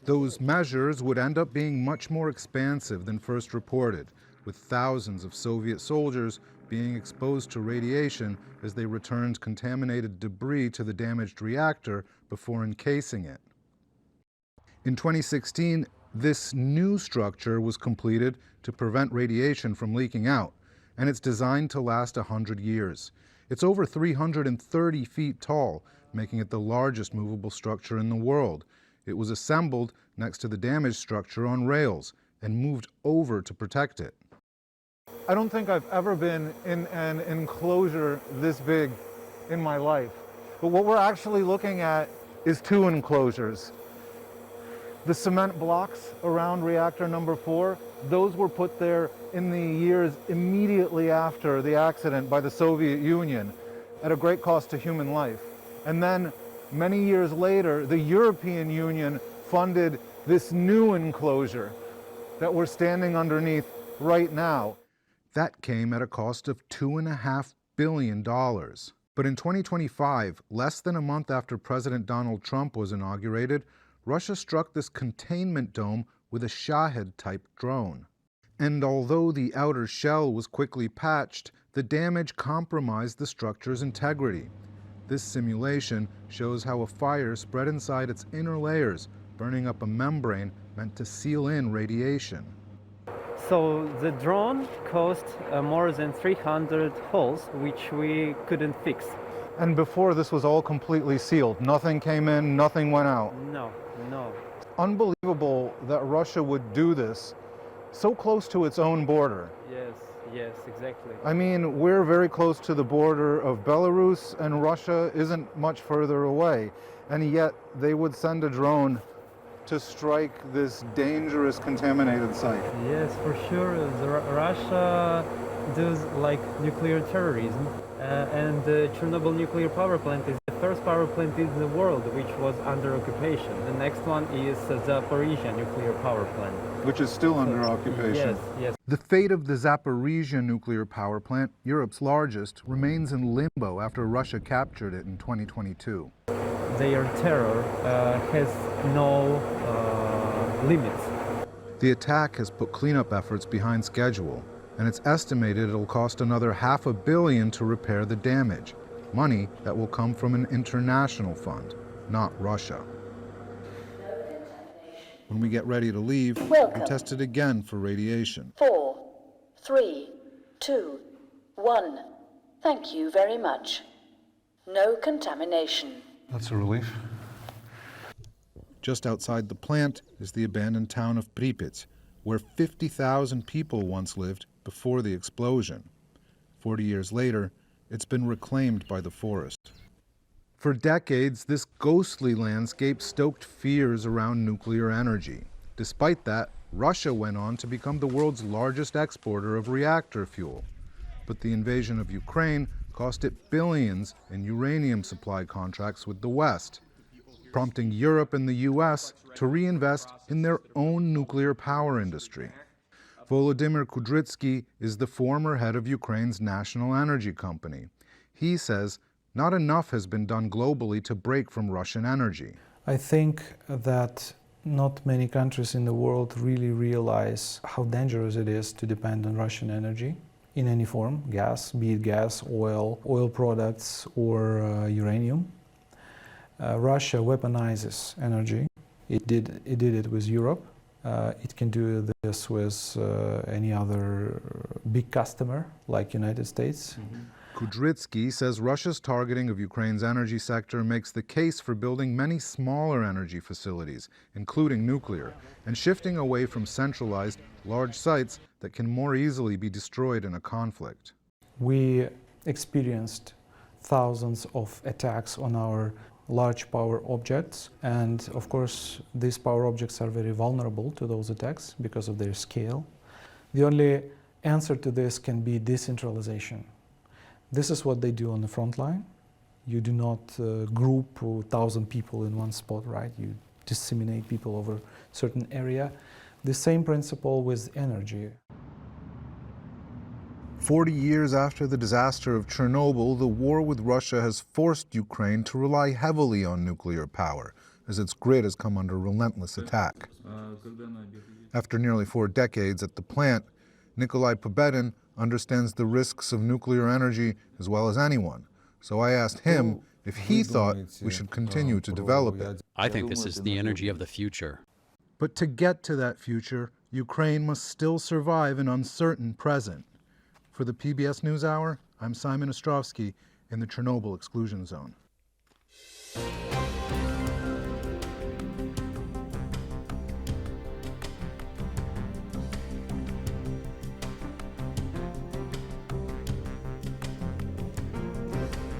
Those measures would end up being much more expansive than first reported, with thousands of Soviet soldiers being exposed to radiation as they returned contaminated debris to the damaged reactor before encasing it. In 2016, this new structure was completed to prevent radiation from leaking out, and it's designed to last 100 years. It's over 330 feet tall, making it the largest movable structure in the world. It was assembled next to the damaged structure on rails and moved over to protect it. I don't think I've ever been in an enclosure this big in my life. But what we're actually looking at is 2 enclosures. The cement blocks around reactor number 4, those were put there in the years immediately after the accident by the Soviet Union at a great cost to human life. And then many years later, the European Union funded this new enclosure that we're standing underneath right now. That came at a cost of $2.5 billion. But in 2025, less than a month after President Donald Trump was inaugurated, Russia struck this containment dome with a Shahed-type drone. And although the outer shell was quickly patched, the damage compromised the structure's integrity. This simulation shows how a fire spread inside its inner layers, burning up a membrane meant to seal in radiation. So the drone caused more than 300 holes, which we couldn't fix. And before, this was all completely sealed. Nothing came in, nothing went out. No. Unbelievable that Russia would do this so close to its own border. Yes, exactly. I mean, we're very close to the border of Belarus, and Russia isn't much further away. And yet they would send a drone to strike this dangerous contaminated site. Yes, for sure. Russia does like nuclear terrorism, and the Chornobyl nuclear power plant is the first power plant in the world which was under occupation. The next one is the Zaporizhia nuclear power plant, which is still under occupation. Yes. The fate of the Zaporizhia nuclear power plant, Europe's largest, remains in limbo after Russia captured it in 2022. Their terror has no limits. The attack has put cleanup efforts behind schedule, and it's estimated it'll cost another $500 million to repair the damage, money that will come from an international fund, not Russia. When we get ready to leave, we test it again for radiation. 4, 3, 2, 1. Thank you very much. No contamination. That's a relief. Just outside the plant is the abandoned town of Pripyat, where 50,000 people once lived before the explosion. 40 years later, it's been reclaimed by the forest. For decades, this ghostly landscape stoked fears around nuclear energy. Despite that, Russia went on to become the world's largest exporter of reactor fuel. But the invasion of Ukraine cost it billions in uranium supply contracts with the West, prompting Europe and the US to reinvest in their own nuclear power industry. Volodymyr Kudrytsky is the former head of Ukraine's national energy company. He says not enough has been done globally to break from Russian energy. I think that not many countries in the world really realize how dangerous it is to depend on Russian energy in any form, gas, be it gas, oil products, or uranium. Russia weaponizes energy. It did it with Europe. It can do this with any other big customer like United States. Kudrytsky says Russia's targeting of Ukraine's energy sector makes the case for building many smaller energy facilities, including nuclear, and shifting away from centralized, large sites that can more easily be destroyed in a conflict. We experienced thousands of attacks on our large power objects, and of course these power objects are very vulnerable to those attacks because of their scale. The only answer to this can be decentralization. This is what they do on the front line. You do not group 1,000 people in one spot, right? You disseminate people over a certain area. The same principle with energy. 40 years after the disaster of Chernobyl, the war with Russia has forced Ukraine to rely heavily on nuclear power, as its grid has come under relentless attack. After nearly 4 decades at the plant, Nikolai Pobedin understands the risks of nuclear energy as well as anyone. So I asked him if he thought we should continue to develop it. I think this is the energy of the future. But to get to that future, Ukraine must still survive an uncertain present. For the PBS News Hour, I'm Simon Ostrovsky in the Chernobyl exclusion zone.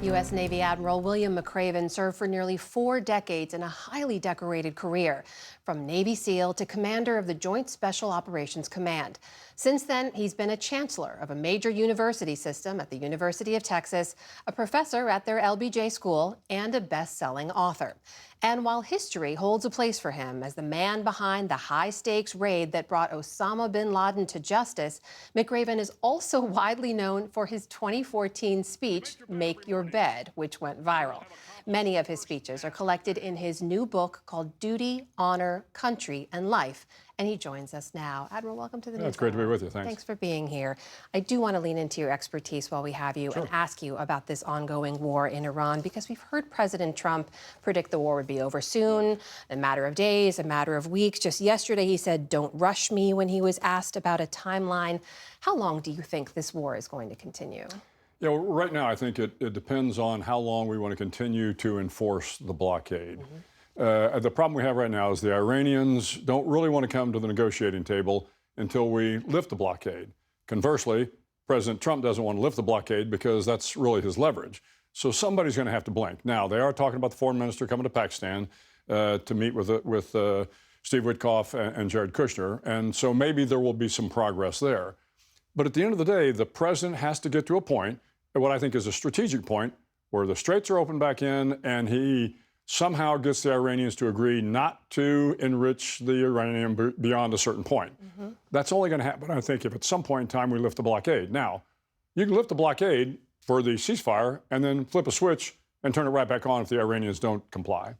U.S. Navy Admiral William McRaven served for nearly 4 decades in a highly decorated career, from Navy SEAL to commander of the Joint Special Operations Command. Since then, he's been a chancellor of a major university system at the University of Texas, a professor at their LBJ school, and a best-selling author. And while history holds a place for him as the man behind the high-stakes raid that brought Osama bin Laden to justice, McRaven is also widely known for his 2014 speech, Make Your Bed, which went viral. Many of his speeches are collected in his new book called Duty, Honor, Country, and Life. And he joins us now. Admiral, welcome to the NewsHour. It's great to be with you. Thanks. Thanks for being here. I do want to lean into your expertise while we have you and ask you about this ongoing war in Iran, because we've heard President Trump predict the war would be over soon, a matter of days, a matter of weeks. Just yesterday, he said, "Don't rush me," when he was asked about a timeline. How long do you think this war is going to continue? Yeah, well, right now, I think it depends on how long we want to continue to enforce the blockade. The problem we have right now is the Iranians don't really want to come to the negotiating table until we lift the blockade. Conversely, President Trump doesn't want to lift the blockade because that's really his leverage. So somebody's going to have to blink. Now, they are talking about the foreign minister coming to Pakistan to meet with Steve Witkoff and Jared Kushner, and so maybe there will be some progress there. But at the end of the day, the president has to get to a point, what I think is a strategic point, where the straits are open back in and he somehow gets the Iranians to agree not to enrich the uranium beyond a certain point. That's only going to happen, I think, if at some point in time we lift the blockade. Now, you can lift the blockade for the ceasefire and then flip a switch and turn it right back on if the Iranians don't comply.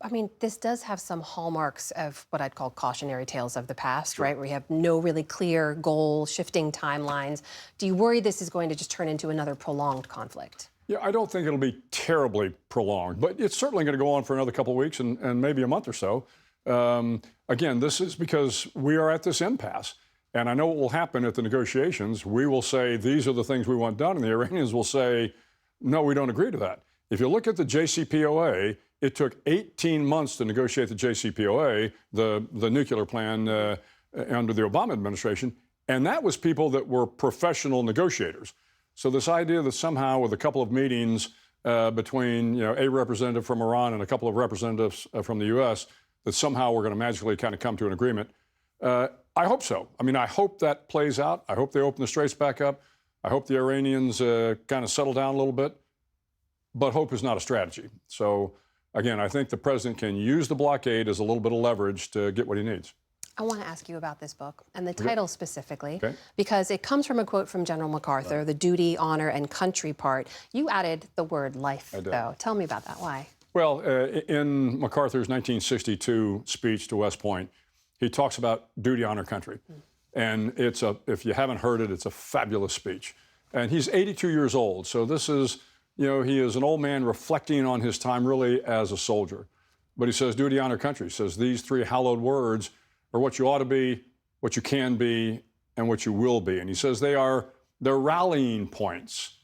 I mean, this does have some hallmarks of what I'd call cautionary tales of the past, right? Where we have no really clear goal, shifting timelines. Do you worry this is going to just turn into another prolonged conflict? Yeah, I don't think it'll be terribly prolonged, but it's certainly going to go on for another couple of weeks and maybe a month or so. Again, this is because we are at this impasse. And I know what will happen at the negotiations. We will say, these are the things we want done, and the Iranians will say, no, we don't agree to that. If you look at the JCPOA, it took 18 months to negotiate the JCPOA, the nuclear plan under the Obama administration, and that was people that were professional negotiators. So this idea that somehow with a couple of meetings between a representative from Iran and a couple of representatives from the U.S., that somehow we're going to magically kind of come to an agreement, I hope so. I mean, I hope that plays out. I hope they open the straits back up. I hope the Iranians kind of settle down a little bit. But hope is not a strategy. So, again, I think the president can use the blockade as a little bit of leverage to get what he needs. I want to ask you about this book and the title specifically, because it comes from a quote from General MacArthur, the duty, honor, and country part. You added the word life, though. Tell me about that. Why? Well, in MacArthur's 1962 speech to West Point, he talks about duty, honor, country. And if you haven't heard it, it's a fabulous speech. And he's 82 years old, so this is, he is an old man reflecting on his time really as a soldier. But he says, duty, honor, country. He says these three hallowed words are what you ought to be, what you can be, and what you will be. And he says they're rallying points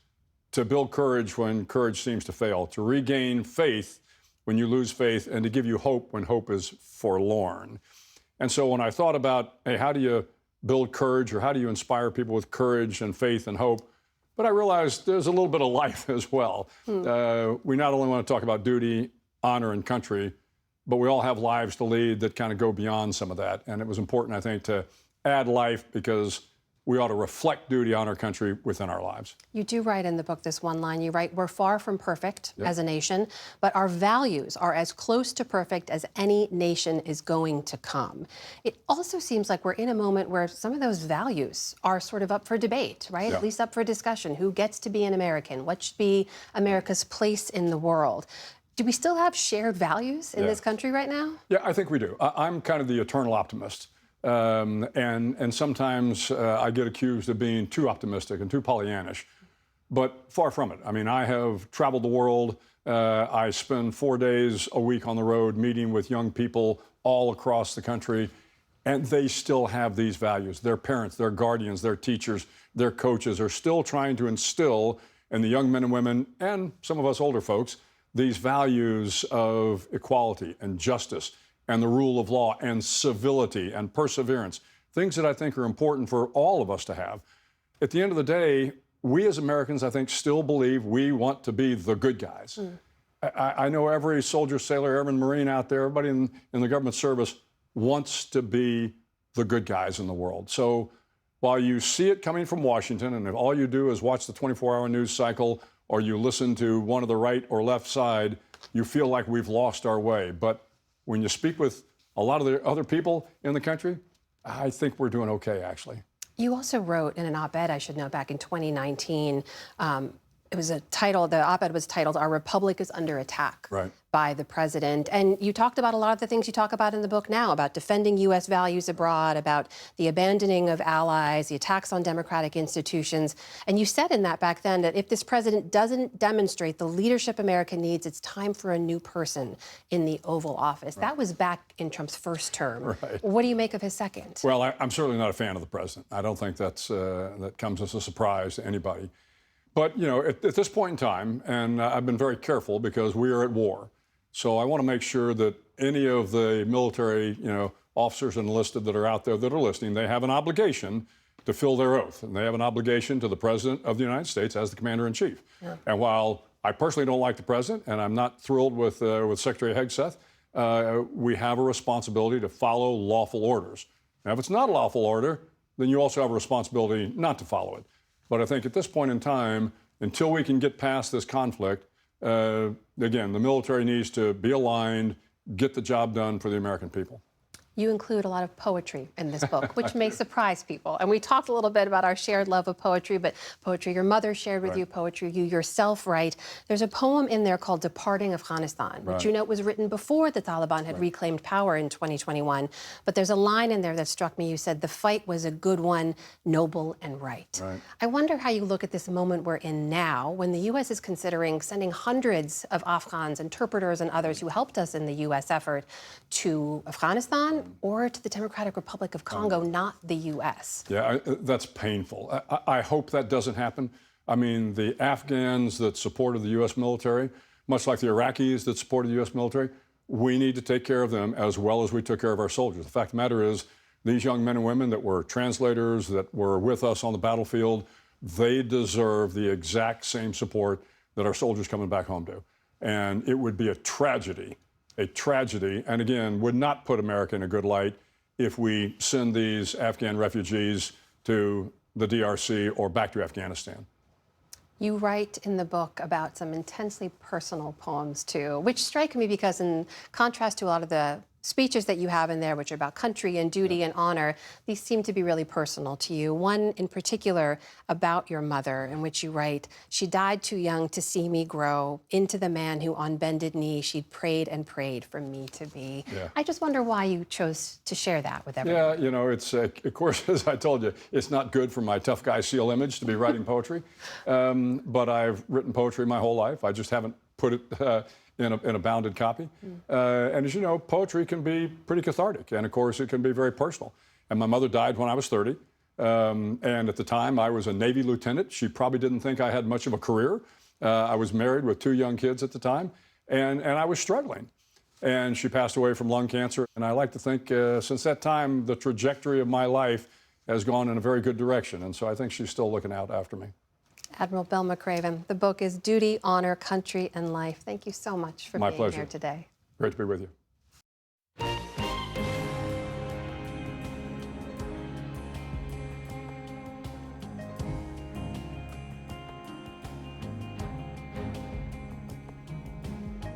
to build courage when courage seems to fail, to regain faith when you lose faith, and to give you hope when hope is forlorn. And so when I thought about, hey, how do you build courage, or how do you inspire people with courage and faith and hope? But I realized there's a little bit of life as well. We not only want to talk about duty, honor, and country, but we all have lives to lead that kind of go beyond some of that. And it was important, I think, to add life because we ought to reflect duty, honor, country within our lives. You do write in the book this one line. You write, we're far from perfect as a nation, but our values are as close to perfect as any nation is going to come. It also seems like we're in a moment where some of those values are sort of up for debate, right? At least up for discussion. Who gets to be an American? What should be America's place in the world? Do we still have shared values in this country right now? Yeah, I think we do. I'm kind of the eternal optimist. And sometimes I get accused of being too optimistic and too Pollyannish, but far from it. I mean, I have traveled the world. I spend 4 days a week on the road meeting with young people all across the country, and they still have these values. Their parents, their guardians, their teachers, their coaches are still trying to instill in the young men and women, and some of us older folks, these values of equality and justice and the rule of law and civility and perseverance, things that I think are important for all of us to have. At the end of the day, we as Americans, I think, still believe we want to be the good guys. I know every soldier, sailor, airman, Marine out there, everybody in the government service wants to be the good guys in the world. So while you see it coming from Washington, and if all you do is watch the 24-hour news cycle or you listen to one of the right or left side, you feel like we've lost our way. But when you speak with a lot of the other people in the country, I think we're doing okay, actually. You also wrote in an op-ed, I should know, back in 2019, it was a title, the op-ed was titled, "Our Republic is Under Attack," right, by the president. And you talked about a lot of the things you talk about in the book now, about defending U.S. values abroad, about the abandoning of allies, the attacks on democratic institutions. And you said in that back then that if this president doesn't demonstrate the leadership America needs, it's time for a new person in the Oval Office. Right. That was back in Trump's first term. Right. What do you make of his second? Well, I'm certainly not a fan of the president. I don't think that comes as a surprise to anybody. But, you know, at this point in time, and I've been very careful because we are at war, so I want to make sure that any of the military, you know, officers enlisted that are out there that are listening, they have an obligation to fill their oath, and they have an obligation to the President of the United States as the Commander-in-Chief. Yeah. And while I personally don't like the President, and I'm not thrilled with Secretary Hegseth, we have a responsibility to follow lawful orders. Now, if it's not a lawful order, then you also have a responsibility not to follow it. But I think at this point in time, until we can get past this conflict, again, the military needs to be aligned, get the job done for the American people. You include a lot of poetry in this book, which may surprise people. And we talked a little bit about our shared love of poetry, but poetry your mother shared with you, poetry you yourself write. There's a poem in there called Departing Afghanistan, which you note was written before the Taliban had reclaimed power in 2021. But there's a line in there that struck me. You said, "The fight was a good one, noble and right." I wonder how you look at this moment we're in now, when the U.S. is considering sending hundreds of Afghans, interpreters and others who helped us in the U.S. effort to Afghanistan or to the Democratic Republic of Congo, not the U.S. Yeah, that's painful. I hope that doesn't happen. I mean, the Afghans that supported the U.S. military, much like the Iraqis that supported the U.S. military, we need to take care of them as well as we took care of our soldiers. The fact of the matter is, these young men and women that were translators, that were with us on the battlefield, they deserve the exact same support that our soldiers coming back home do. And it would be a tragedy, and again, would not put America in a good light if we send these Afghan refugees to the DRC or back to Afghanistan. You write in the book about some intensely personal poems, too, which strike me because in contrast to a lot of the speeches that you have in there, which are about country and duty and honor, these seem to be really personal to you. One in particular about your mother, in which you write, "She died too young to see me grow into the man who on bended knee she'd prayed and prayed for me to be." Yeah. I just wonder why you chose to share that with everyone. Yeah, you know, it's, of course, as I told you, it's not good for my tough guy SEAL image to be writing poetry, but I've written poetry my whole life. I just haven't put it in a bounded copy. And as you know, poetry can be pretty cathartic, and of course it can be very personal. And my mother died when I was 30, and at the time I was a Navy lieutenant. She probably didn't think I had much of a career. I was married with 2 young kids at the time, and I was struggling. And she passed away from lung cancer, and I like to think since that time the trajectory of my life has gone in a very good direction, and so I think she's still looking out after me. Admiral Bill McRaven, the book is Duty, Honor, Country, and Life. Thank you so much for being here today. Great to be with you.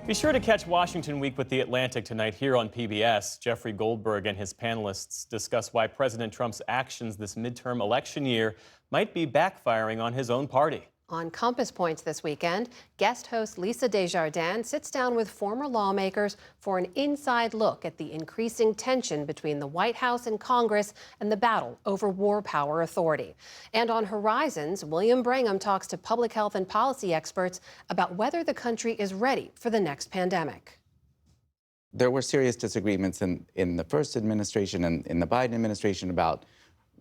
Be sure to catch Washington Week with The Atlantic tonight here on PBS. Jeffrey Goldberg and his panelists discuss why President Trump's actions this midterm election year might be backfiring on his own party. On Compass Points this weekend, guest host Lisa Desjardins sits down with former lawmakers for an inside look at the increasing tension between the White House and Congress and the battle over war power authority. And on Horizons, William Brangham talks to public health and policy experts about whether the country is ready for the next pandemic. There were serious disagreements in the first administration and in the Biden administration about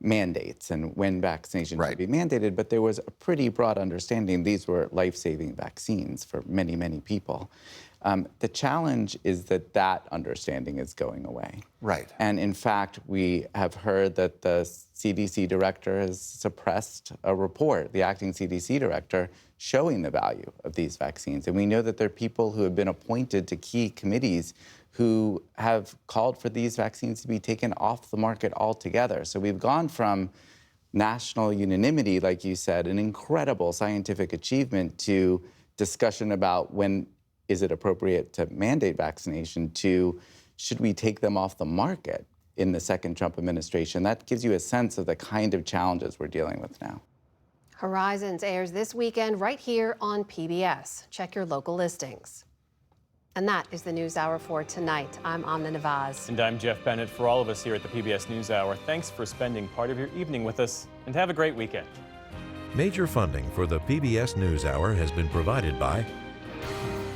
mandates and when vaccinations should be mandated, but there was a pretty broad understanding these were life-saving vaccines for many, many people. The challenge is that understanding is going away. Right. And in fact, we have heard that the CDC director has suppressed a report, the acting CDC director, showing the value of these vaccines. And we know that there are people who have been appointed to key committees who have called for these vaccines to be taken off the market altogether. So we've gone from national unanimity, like you said, an incredible scientific achievement, to discussion about when is it appropriate to mandate vaccination, to should we take them off the market in the second Trump administration? That gives you a sense of the kind of challenges we're dealing with now. Horizons airs this weekend right here on PBS. Check your local listings. And that is the NewsHour for tonight. I'm Amna Navaz. And I'm Jeff Bennett. For all of us here at the PBS NewsHour, thanks for spending part of your evening with us, and have a great weekend. Major funding for the PBS NewsHour has been provided by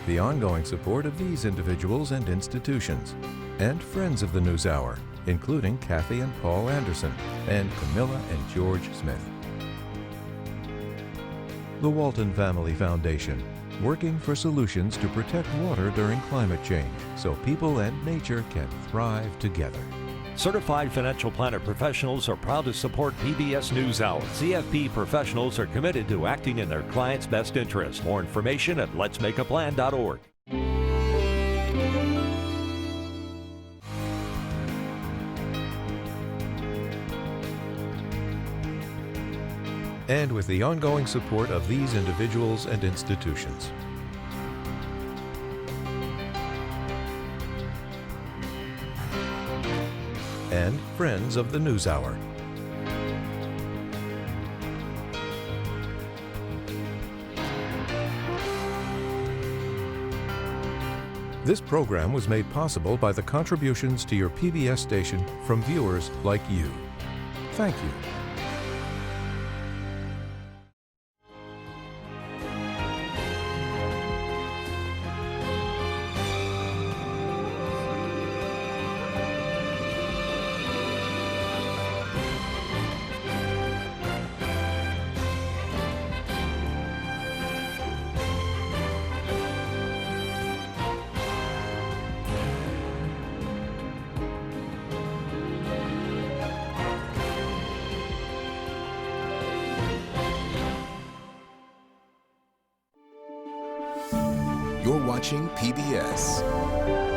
the ongoing support of these individuals and institutions, and friends of the NewsHour, including Kathy and Paul Anderson, and Camilla and George Smith. The Walton Family Foundation, working for solutions to protect water during climate change so people and nature can thrive together. Certified financial planner professionals are proud to support PBS NewsHour. CFP professionals are committed to acting in their clients' best interest. More information at letsmakeaplan.org. And with the ongoing support of these individuals and institutions. And friends of the NewsHour. This program was made possible by the contributions to your PBS station from viewers like you. Thank you. You're watching PBS.